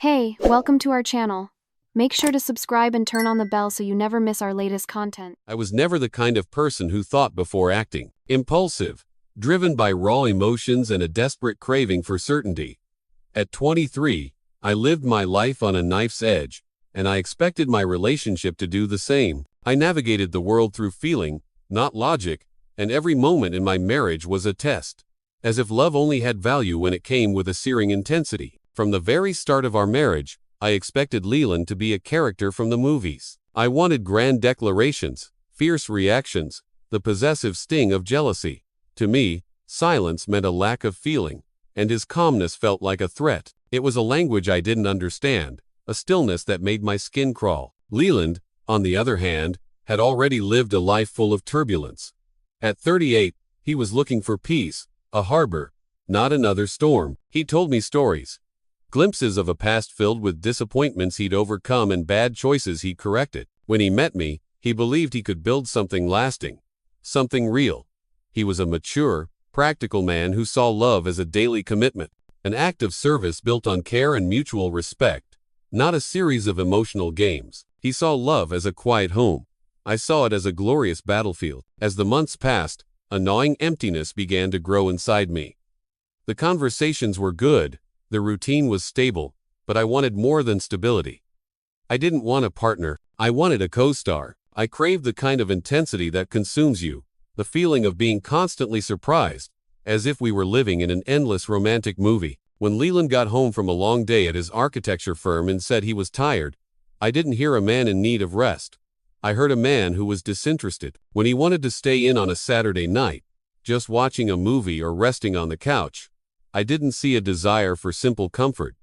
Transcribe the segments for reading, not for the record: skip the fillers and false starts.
Hey, welcome to our channel. Make sure to subscribe and turn on the bell so you never miss our latest content. I was never the kind of person who thought before acting. Impulsive, driven by raw emotions and a desperate craving for certainty. At 23, I lived my life on a knife's edge, and I expected my relationship to do the same. I navigated the world through feeling, not logic, and every moment in my marriage was a test. As if love only had value when it came with a searing intensity. From the very start of our marriage, I expected Leland to be a character from the movies. I wanted grand declarations, fierce reactions, the possessive sting of jealousy. To me, silence meant a lack of feeling, and his calmness felt like a threat. It was a language I didn't understand, a stillness that made my skin crawl. Leland, on the other hand, had already lived a life full of turbulence. At 38, he was looking for peace, a harbor, not another storm. He told me stories. Glimpses of a past filled with disappointments he'd overcome and bad choices he'd corrected. When he met me, he believed he could build something lasting, something real. He was a mature, practical man who saw love as a daily commitment, an act of service built on care and mutual respect, not a series of emotional games. He saw love as a quiet home. I saw it as a glorious battlefield. As the months passed, a gnawing emptiness began to grow inside me. The conversations were good. The routine was stable, but I wanted more than stability. I didn't want a partner, I wanted a co-star. I craved the kind of intensity that consumes you, the feeling of being constantly surprised, as if we were living in an endless romantic movie. When Leland got home from a long day at his architecture firm and said he was tired, I didn't hear a man in need of rest. I heard a man who was disinterested. When he wanted to stay in on a Saturday night, just watching a movie or resting on the couch, I didn't see a desire for simple comfort.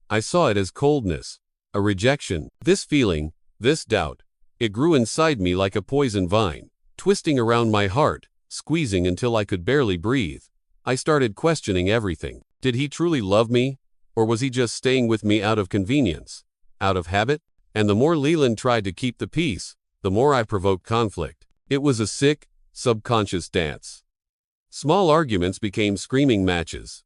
I saw it as coldness, a rejection. This feeling, this doubt, it grew inside me like a poison vine, twisting around my heart, squeezing until I could barely breathe. I started questioning everything. Did he truly love me? Or was he just staying with me out of convenience, out of habit? And the more Leland tried to keep the peace, the more I provoked conflict. It was a sick, subconscious dance. Small arguments became screaming matches.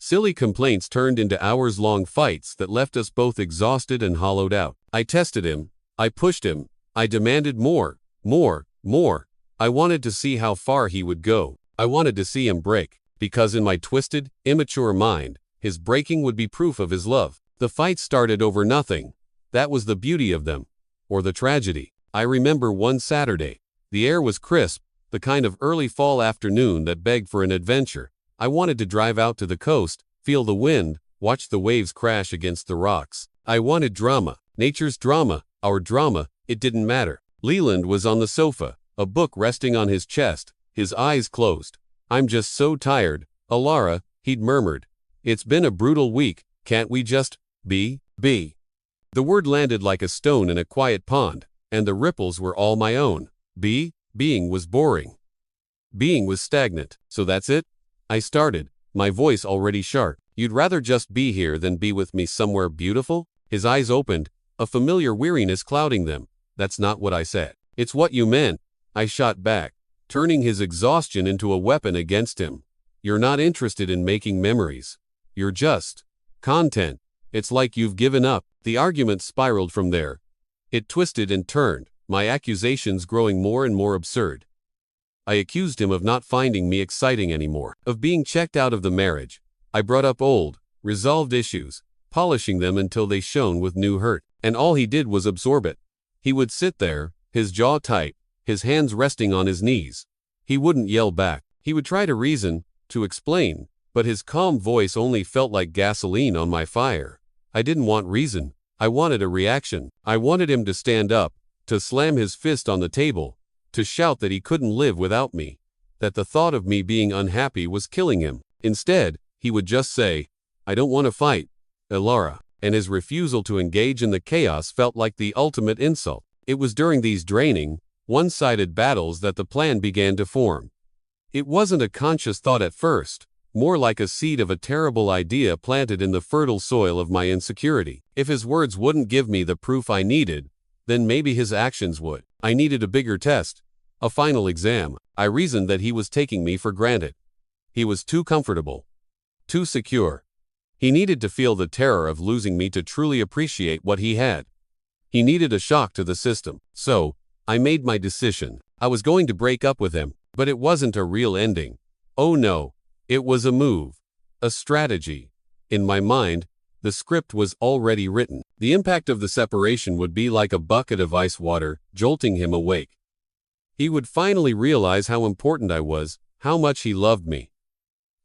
Silly complaints turned into hours-long fights that left us both exhausted and hollowed out. I tested him. I pushed him. I demanded more. I wanted to see how far he would go. I wanted to see him break, because in my twisted, immature mind, his breaking would be proof of his love. The fights started over nothing. That was the beauty of them, or the tragedy. I remember one Saturday. The air was crisp, the kind of early fall afternoon that begged for an adventure. I wanted to drive out to the coast, feel the wind, watch the waves crash against the rocks. I wanted drama, nature's drama, our drama, it didn't matter. Leland was on the sofa, a book resting on his chest, his eyes closed. "I'm just so tired, Alara," he'd murmured. "It's been a brutal week, can't we just be?" The word landed like a stone in a quiet pond, and the ripples were all my own. Being was boring. Being was stagnant. "So that's it?" I started, my voice already sharp. "You'd rather just be here than be with me somewhere beautiful?" His eyes opened, a familiar weariness clouding them. "That's not what I said." "It's what you meant," I shot back, turning his exhaustion into a weapon against him. "You're not interested in making memories. You're just content. It's like you've given up." The argument spiraled from there. It twisted and turned, my accusations growing more and more absurd. I accused him of not finding me exciting anymore, of being checked out of the marriage. I brought up old, resolved issues, polishing them until they shone with new hurt. And all he did was absorb it. He would sit there, his jaw tight, his hands resting on his knees. He wouldn't yell back. He would try to reason, to explain, but his calm voice only felt like gasoline on my fire. I didn't want reason. I wanted a reaction. I wanted him to stand up, to slam his fist on the table, to shout that he couldn't live without me, that the thought of me being unhappy was killing him. Instead, he would just say, "I don't want to fight, Alara," and his refusal to engage in the chaos felt like the ultimate insult. It was during these draining, one-sided battles that the plan began to form. It wasn't a conscious thought at first, more like a seed of a terrible idea planted in the fertile soil of my insecurity. If his words wouldn't give me the proof I needed, then maybe his actions would. I needed a bigger test, a final exam. I reasoned that he was taking me for granted. He was too comfortable, too secure. He needed to feel the terror of losing me to truly appreciate what he had. He needed a shock to the system. So, I made my decision. I was going to break up with him, but it wasn't a real ending. Oh no, it was a move. A strategy. In my mind, the script was already written. The impact of the separation would be like a bucket of ice water, jolting him awake. He would finally realize how important I was, how much he loved me.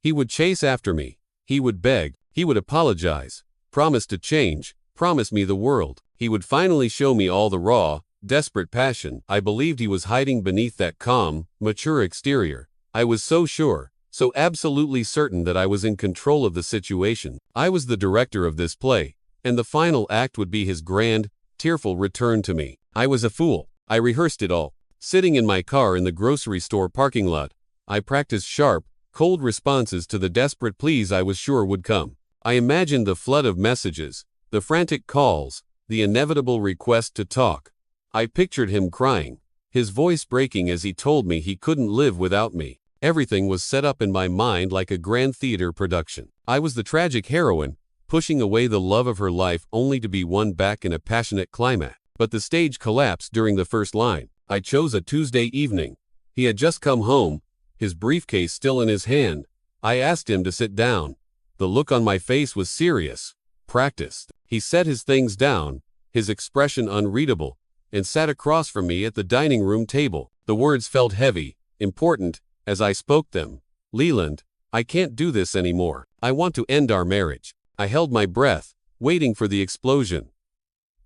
He would chase after me. He would beg. He would apologize. Promise to change. Promise me the world. He would finally show me all the raw, desperate passion I believed he was hiding beneath that calm, mature exterior. I was so sure, so absolutely certain that I was in control of the situation. I was the director of this play, and the final act would be his grand, tearful return to me. I was a fool. I rehearsed it all. Sitting in my car in the grocery store parking lot, I practiced sharp, cold responses to the desperate pleas I was sure would come. I imagined the flood of messages, the frantic calls, the inevitable request to talk. I pictured him crying, his voice breaking as he told me he couldn't live without me. Everything was set up in my mind like a grand theater production. I was the tragic heroine, pushing away the love of her life only to be won back in a passionate climax. But the stage collapsed during the first line. I chose a Tuesday evening. He had just come home, his briefcase still in his hand. I asked him to sit down. The look on my face was serious, practiced. He set his things down, his expression unreadable, and sat across from me at the dining room table. The words felt heavy, important, as I spoke them. Leland, I can't do this anymore. I want to end our marriage. I held my breath, waiting for the explosion.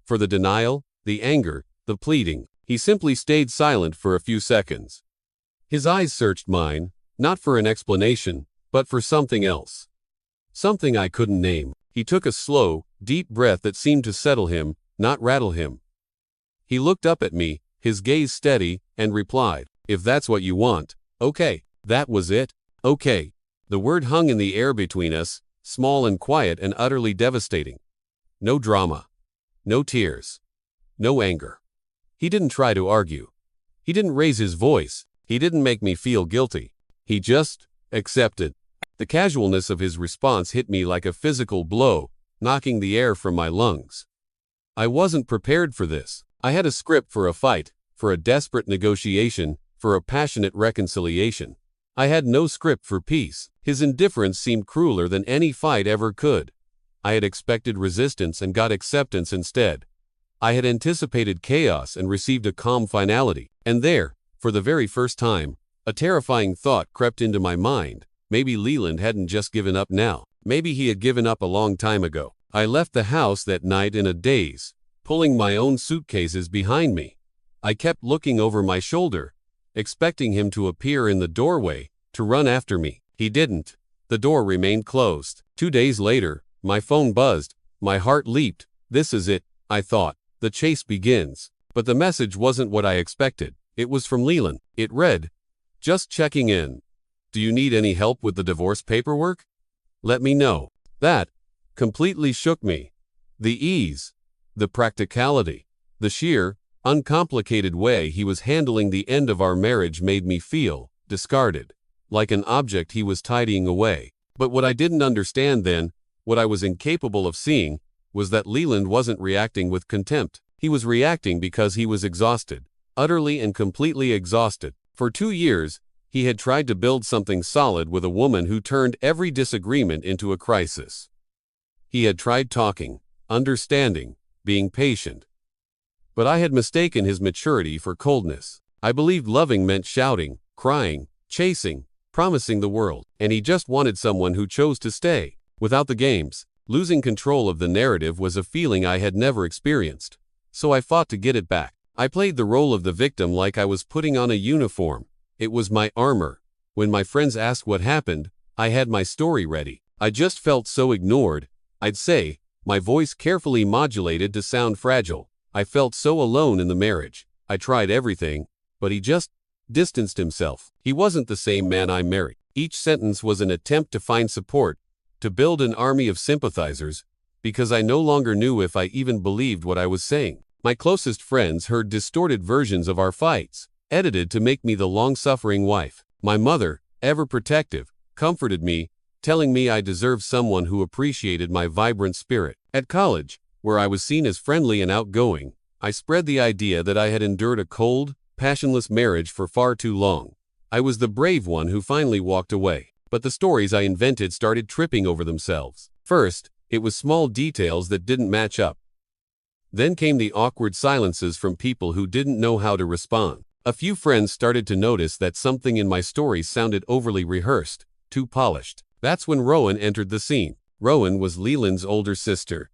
For the denial, the anger, the pleading. He simply stayed silent for a few seconds. His eyes searched mine, not for an explanation, but for something else. Something I couldn't name. He took a slow, deep breath that seemed to settle him, not rattle him. He looked up at me, his gaze steady, and replied, "If that's what you want, okay." That was it. Okay. The word hung in the air between us, small and quiet and utterly devastating. No drama. No tears. No anger. He didn't try to argue. He didn't raise his voice. He didn't make me feel guilty. He just accepted. The casualness of his response hit me like a physical blow, knocking the air from my lungs. I wasn't prepared for this. I had a script for a fight, for a desperate negotiation, for a passionate reconciliation. I had no script for peace. His indifference seemed crueler than any fight ever could. I had expected resistance and got acceptance instead. I had anticipated chaos and received a calm finality. And there, for the very first time, a terrifying thought crept into my mind. Maybe Leland hadn't just given up now. Maybe he had given up a long time ago. I left the house that night in a daze, pulling my own suitcases behind me. I kept looking over my shoulder, expecting him to appear in the doorway, to run after me. He didn't. The door remained closed. 2 days later, my phone buzzed. My heart leaped. This is it, I thought. The chase begins. But the message wasn't what I expected. It was from Leland. It read, "Just checking in. Do you need any help with the divorce paperwork? Let me know." That completely shook me. The ease, the practicality, the sheer, uncomplicated way he was handling the end of our marriage made me feel discarded, like an object he was tidying away. But what I didn't understand then, what I was incapable of seeing, was that Leland wasn't reacting with contempt. He was reacting because he was exhausted, utterly and completely exhausted. For 2 years, he had tried to build something solid with a woman who turned every disagreement into a crisis. He had tried talking, understanding, being patient. But I had mistaken his maturity for coldness. I believed loving meant shouting, crying, chasing, promising the world. And he just wanted someone who chose to stay. Without the games, losing control of the narrative was a feeling I had never experienced. So I fought to get it back. I played the role of the victim like I was putting on a uniform. It was my armor. When my friends asked what happened, I had my story ready. I just felt so ignored, I'd say, my voice carefully modulated to sound fragile. I felt so alone in the marriage. I tried everything, but he just distanced himself. He wasn't the same man I married. Each sentence was an attempt to find support, to build an army of sympathizers, because I no longer knew if I even believed what I was saying. My closest friends heard distorted versions of our fights, edited to make me the long-suffering wife. My mother, ever protective, comforted me, telling me I deserved someone who appreciated my vibrant spirit. At college, where I was seen as friendly and outgoing, I spread the idea that I had endured a cold, passionless marriage for far too long. I was the brave one who finally walked away. But the stories I invented started tripping over themselves. First, it was small details that didn't match up. Then came the awkward silences from people who didn't know how to respond. A few friends started to notice that something in my stories sounded overly rehearsed, too polished. That's when Rowan entered the scene. Rowan was Leland's older sister.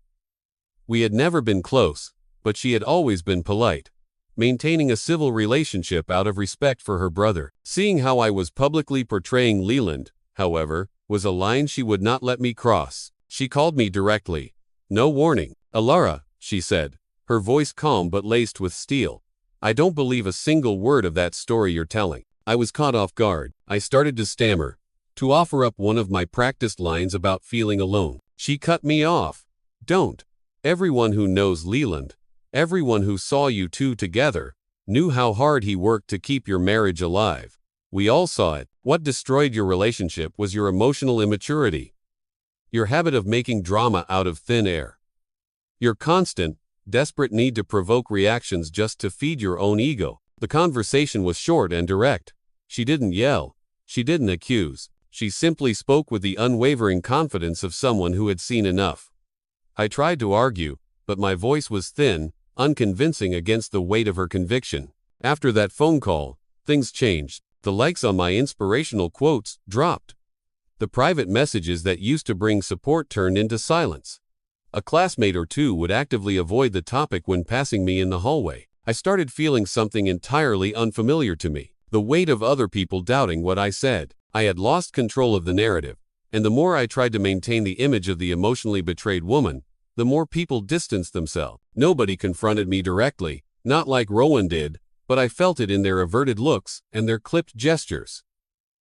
We had never been close, but she had always been polite, maintaining a civil relationship out of respect for her brother. Seeing how I was publicly portraying Leland, however, was a line she would not let me cross. She called me directly. No warning. "Alara," she said, her voice calm but laced with steel. "I don't believe a single word of that story you're telling." I was caught off guard. I started to stammer, to offer up one of my practiced lines about feeling alone. She cut me off. "Don't. Everyone who knows Leland, everyone who saw you two together, knew how hard he worked to keep your marriage alive. We all saw it. What destroyed your relationship was your emotional immaturity, your habit of making drama out of thin air, your constant, desperate need to provoke reactions just to feed your own ego." The conversation was short and direct. She didn't yell. She didn't accuse. She simply spoke with the unwavering confidence of someone who had seen enough. I tried to argue, but my voice was thin, unconvincing against the weight of her conviction. After that phone call, things changed. The likes on my inspirational quotes dropped. The private messages that used to bring support turned into silence. A classmate or two would actively avoid the topic when passing me in the hallway. I started feeling something entirely unfamiliar to me, the weight of other people doubting what I said. I had lost control of the narrative, and the more I tried to maintain the image of the emotionally betrayed woman, the more people distanced themselves. Nobody confronted me directly, not like Rowan did, but I felt it in their averted looks and their clipped gestures.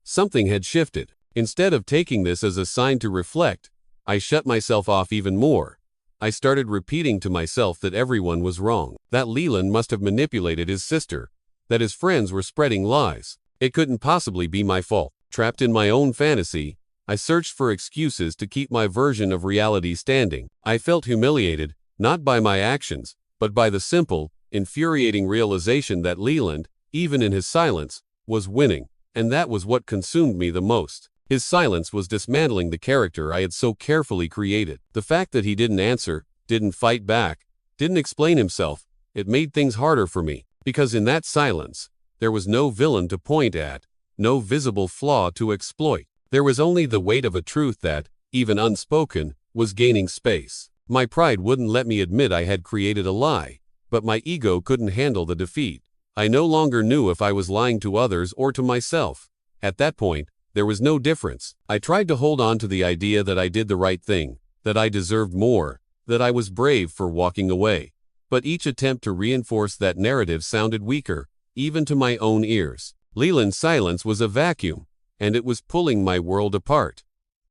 Something had shifted. Instead of taking this as a sign to reflect, I shut myself off even more. I started repeating to myself that everyone was wrong, that Leland must have manipulated his sister, that his friends were spreading lies. It couldn't possibly be my fault. Trapped in my own fantasy, I searched for excuses to keep my version of reality standing. I felt humiliated, not by my actions, but by the simple, infuriating realization that Leland, even in his silence, was winning, and that was what consumed me the most. His silence was dismantling the character I had so carefully created. The fact that he didn't answer, didn't fight back, didn't explain himself, it made things harder for me, because in that silence, there was no villain to point at, no visible flaw to exploit. There was only the weight of a truth that, even unspoken, was gaining space. My pride wouldn't let me admit I had created a lie, but my ego couldn't handle the defeat. I no longer knew if I was lying to others or to myself. At that point, there was no difference. I tried to hold on to the idea that I did the right thing, that I deserved more, that I was brave for walking away. But each attempt to reinforce that narrative sounded weaker, even to my own ears. Leland's silence was a vacuum, and it was pulling my world apart.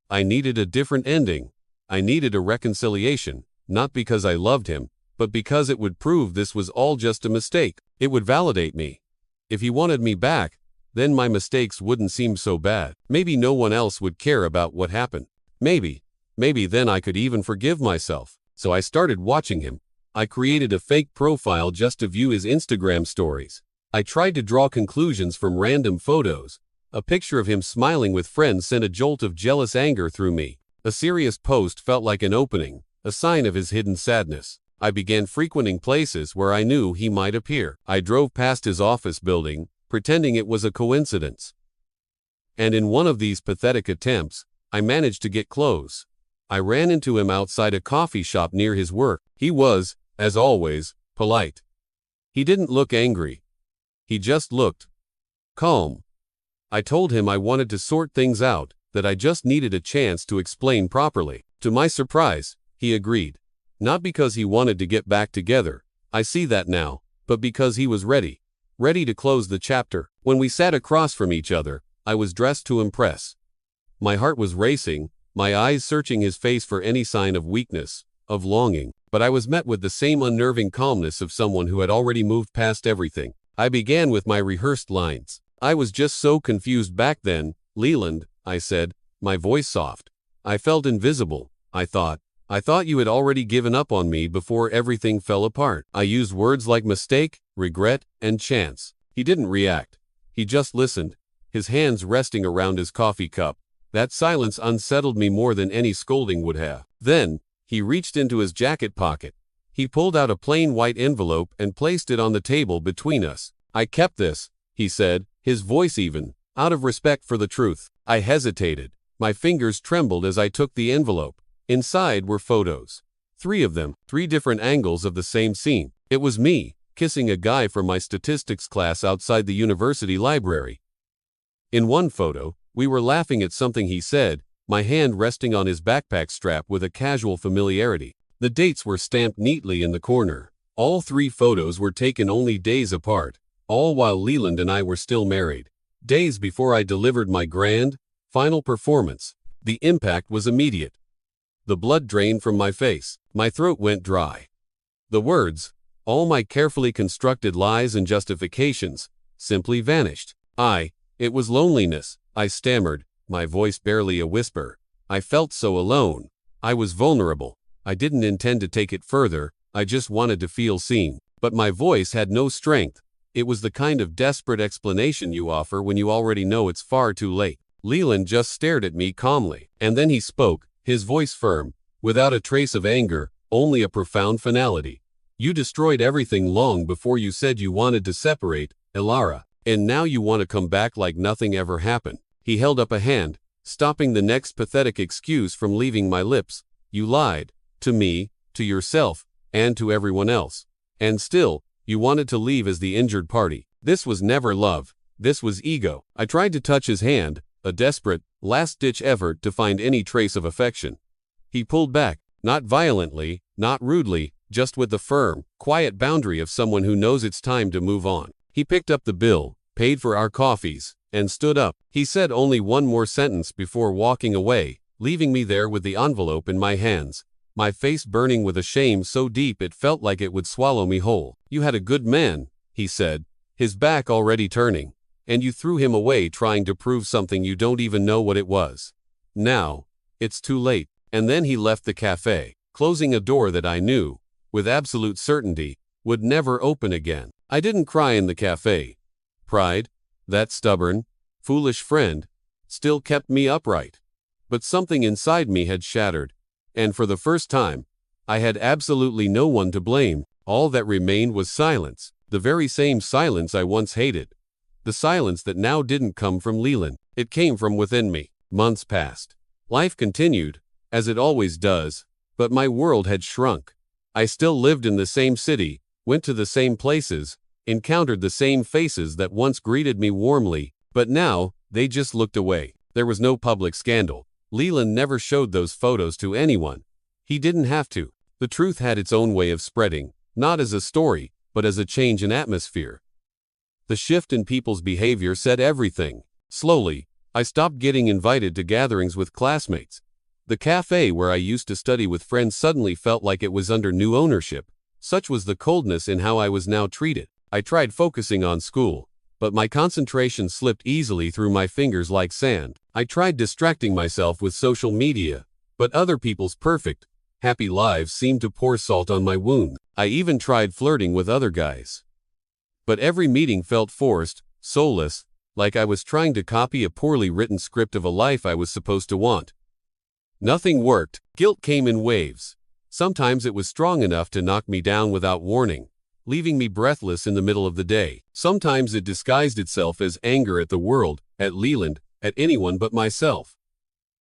I needed a different ending. I needed a reconciliation, not because I loved him, but because it would prove this was all just a mistake. It would validate me. If he wanted me back, then my mistakes wouldn't seem so bad. Maybe no one else would care about what happened. Maybe then I could even forgive myself. So I started watching him. I created a fake profile just to view his Instagram stories. I tried to draw conclusions from random photos. A picture of him smiling with friends sent a jolt of jealous anger through me. A serious post felt like an opening, a sign of his hidden sadness. I began frequenting places where I knew he might appear. I drove past his office building, pretending it was a coincidence. And in one of these pathetic attempts, I managed to get close. I ran into him outside a coffee shop near his work. He was, as always, polite. He didn't look angry. He just looked calm. I told him I wanted to sort things out, that I just needed a chance to explain properly. To my surprise, he agreed. Not because he wanted to get back together, I see that now, but because he was ready to close the chapter. When we sat across from each other, I was dressed to impress. My heart was racing, my eyes searching his face for any sign of weakness, of longing, but I was met with the same unnerving calmness of someone who had already moved past everything. I began with my rehearsed lines. I was just so confused back then. "Leland," I said, my voice soft. I felt invisible. I thought you had already given up on me before everything fell apart. I used words like mistake, regret, and chance. He didn't react. He just listened, his hands resting around his coffee cup. That silence unsettled me more than any scolding would have. Then, he reached into his jacket pocket. He pulled out a plain white envelope and placed it on the table between us. I kept this, he said, his voice even, out of respect for the truth. I hesitated. My fingers trembled as I took the envelope. Inside were photos. 3 of them, 3 different angles of the same scene. It was me, kissing a guy from my statistics class outside the university library. In one photo, we were laughing at something he said, my hand resting on his backpack strap with a casual familiarity. The dates were stamped neatly in the corner. All 3 photos were taken only days apart, all while Leland and I were still married. Days before I delivered my grand, final performance. The impact was immediate. The blood drained from my face. My throat went dry. The words, all my carefully constructed lies and justifications, simply vanished. It was loneliness, I stammered, my voice barely a whisper. I felt so alone. I was vulnerable. I didn't intend to take it further, I just wanted to feel seen. But my voice had no strength. It was the kind of desperate explanation you offer when you already know it's far too late. Leland just stared at me calmly, and then he spoke, his voice firm, without a trace of anger, only a profound finality. You destroyed everything long before you said you wanted to separate, Elara, and now you want to come back like nothing ever happened. He held up a hand, stopping the next pathetic excuse from leaving my lips. You lied, to me, to yourself, and to everyone else. And still, you wanted to leave as the injured party. This was never love, this was ego. I tried to touch his hand, a desperate, last-ditch effort to find any trace of affection. He pulled back, not violently, not rudely, just with the firm, quiet boundary of someone who knows it's time to move on. He picked up the bill, paid for our coffees, and stood up. He said only one more sentence before walking away, leaving me there with the envelope in my hands, my face burning with a shame so deep it felt like it would swallow me whole. You had a good man, he said, his back already turning, and you threw him away trying to prove something you don't even know what it was. Now, it's too late. And then he left the cafe, closing a door that I knew, with absolute certainty, would never open again. I didn't cry in the cafe. Pride, that stubborn, foolish friend, still kept me upright. But something inside me had shattered, and for the first time, I had absolutely no one to blame. All that remained was silence, the very same silence I once hated. The silence that now didn't come from Leland, it came from within me. Months passed. Life continued, as it always does, but my world had shrunk. I still lived in the same city, went to the same places, encountered the same faces that once greeted me warmly, but now, they just looked away. There was no public scandal. Leland never showed those photos to anyone. He didn't have to. The truth had its own way of spreading, not as a story, but as a change in atmosphere. The shift in people's behavior said everything. Slowly, I stopped getting invited to gatherings with classmates. The cafe where I used to study with friends suddenly felt like it was under new ownership. Such was the coldness in how I was now treated. I tried focusing on school, but my concentration slipped easily through my fingers like sand. I tried distracting myself with social media, but other people's perfect, happy lives seemed to pour salt on my wound. I even tried flirting with other guys. But every meeting felt forced, soulless, like I was trying to copy a poorly written script of a life I was supposed to want. Nothing worked. Guilt came in waves. Sometimes it was strong enough to knock me down without warning, leaving me breathless in the middle of the day. Sometimes it disguised itself as anger at the world, at Leland, at anyone but myself.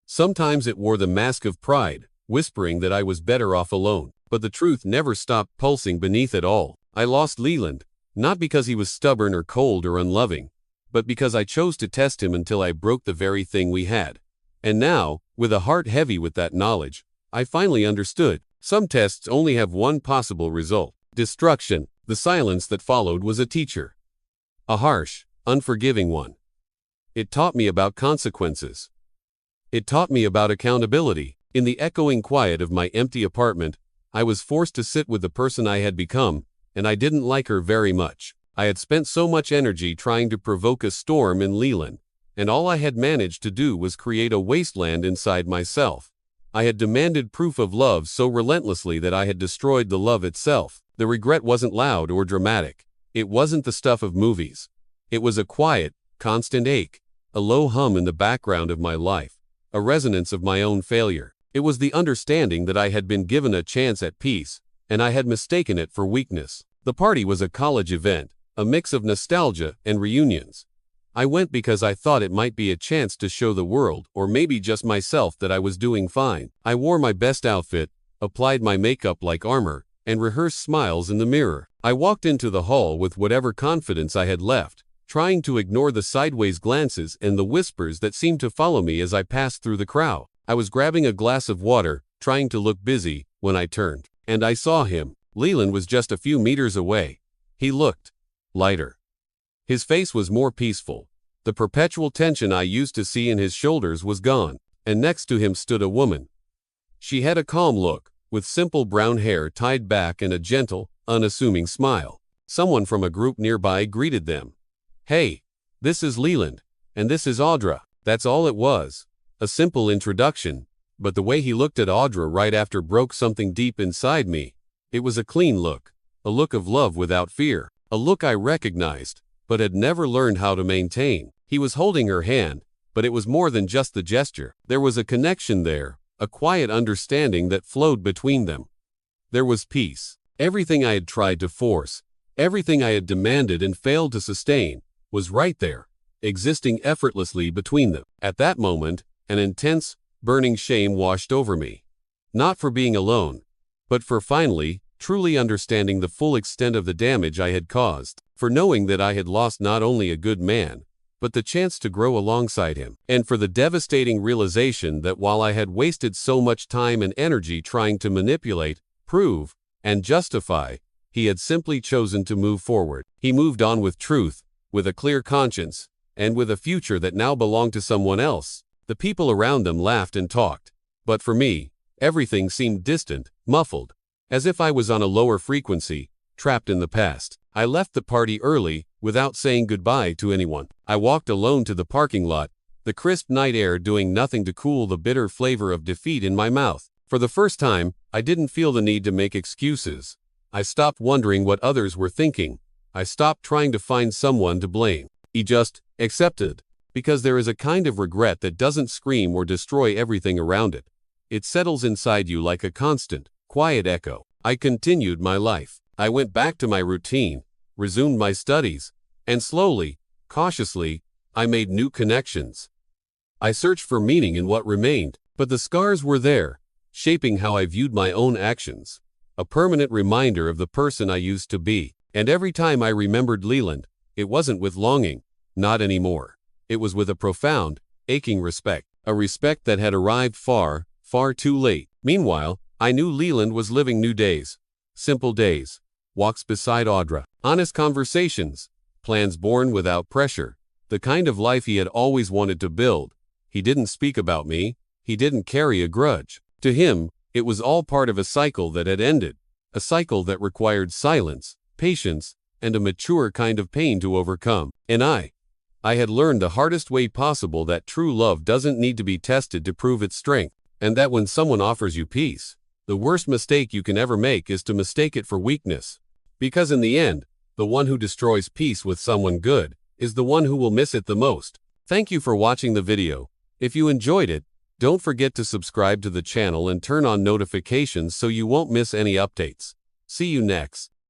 Sometimes it wore the mask of pride, whispering that I was better off alone. But the truth never stopped pulsing beneath it all. I lost Leland, not because he was stubborn or cold or unloving, but because I chose to test him until I broke the very thing we had. And now, with a heart heavy with that knowledge, I finally understood. Some tests only have one possible result: destruction. The silence that followed was a teacher. A harsh, unforgiving one. It taught me about consequences. It taught me about accountability. In the echoing quiet of my empty apartment, I was forced to sit with the person I had become, and I didn't like her very much. I had spent so much energy trying to provoke a storm in Leland, and all I had managed to do was create a wasteland inside myself. I had demanded proof of love so relentlessly that I had destroyed the love itself. The regret wasn't loud or dramatic. It wasn't the stuff of movies. It was a quiet, constant ache, a low hum in the background of my life, a resonance of my own failure. It was the understanding that I had been given a chance at peace, and I had mistaken it for weakness. The party was a college event, a mix of nostalgia and reunions. I went because I thought it might be a chance to show the world, or maybe just myself, that I was doing fine. I wore my best outfit, applied my makeup like armor, and rehearsed smiles in the mirror. I walked into the hall with whatever confidence I had left, trying to ignore the sideways glances and the whispers that seemed to follow me as I passed through the crowd. I was grabbing a glass of water, trying to look busy, when I turned, and I saw him. Leland was just a few meters away. He looked lighter. His face was more peaceful. The perpetual tension I used to see in his shoulders was gone, and next to him stood a woman. She had a calm look, with simple brown hair tied back and a gentle, unassuming smile. Someone from a group nearby greeted them. "Hey, this is Leland, and this is Audra." That's all it was. A simple introduction, but the way he looked at Audra right after broke something deep inside me. It was a clean look, a look of love without fear, a look I recognized, but had never learned how to maintain. He was holding her hand, but it was more than just the gesture. There was a connection there, a quiet understanding that flowed between them. There was peace. Everything I had tried to force, everything I had demanded and failed to sustain, was right there, existing effortlessly between them. At that moment, an intense, burning shame washed over me. Not for being alone, but for finally, truly understanding the full extent of the damage I had caused, for knowing that I had lost not only a good man, but the chance to grow alongside him, and for the devastating realization that while I had wasted so much time and energy trying to manipulate, prove, and justify, he had simply chosen to move forward. He moved on with truth, with a clear conscience, and with a future that now belonged to someone else. The people around them laughed and talked, but for me, everything seemed distant, muffled, as if I was on a lower frequency, trapped in the past. I left the party early, without saying goodbye to anyone. I walked alone to the parking lot, the crisp night air doing nothing to cool the bitter flavor of defeat in my mouth. For the first time, I didn't feel the need to make excuses. I stopped wondering what others were thinking. I stopped trying to find someone to blame. He just accepted, because there is a kind of regret that doesn't scream or destroy everything around it. It settles inside you like a constant, quiet echo. I continued my life. I went back to my routine, resumed my studies, and slowly, cautiously, I made new connections. I searched for meaning in what remained, but the scars were there, shaping how I viewed my own actions, a permanent reminder of the person I used to be. And every time I remembered Leland, it wasn't with longing, not anymore. It was with a profound, aching respect, a respect that had arrived far, far too late. Meanwhile, I knew Leland was living new days, simple days, walks beside Audra, honest conversations, plans born without pressure, the kind of life he had always wanted to build. He didn't speak about me, he didn't carry a grudge. To him, it was all part of a cycle that had ended, a cycle that required silence, patience, and a mature kind of pain to overcome. And I had learned the hardest way possible that true love doesn't need to be tested to prove its strength, and that when someone offers you peace, the worst mistake you can ever make is to mistake it for weakness. Because in the end, the one who destroys peace with someone good is the one who will miss it the most. Thank you for watching the video. If you enjoyed it, don't forget to subscribe to the channel and turn on notifications so you won't miss any updates. See you next.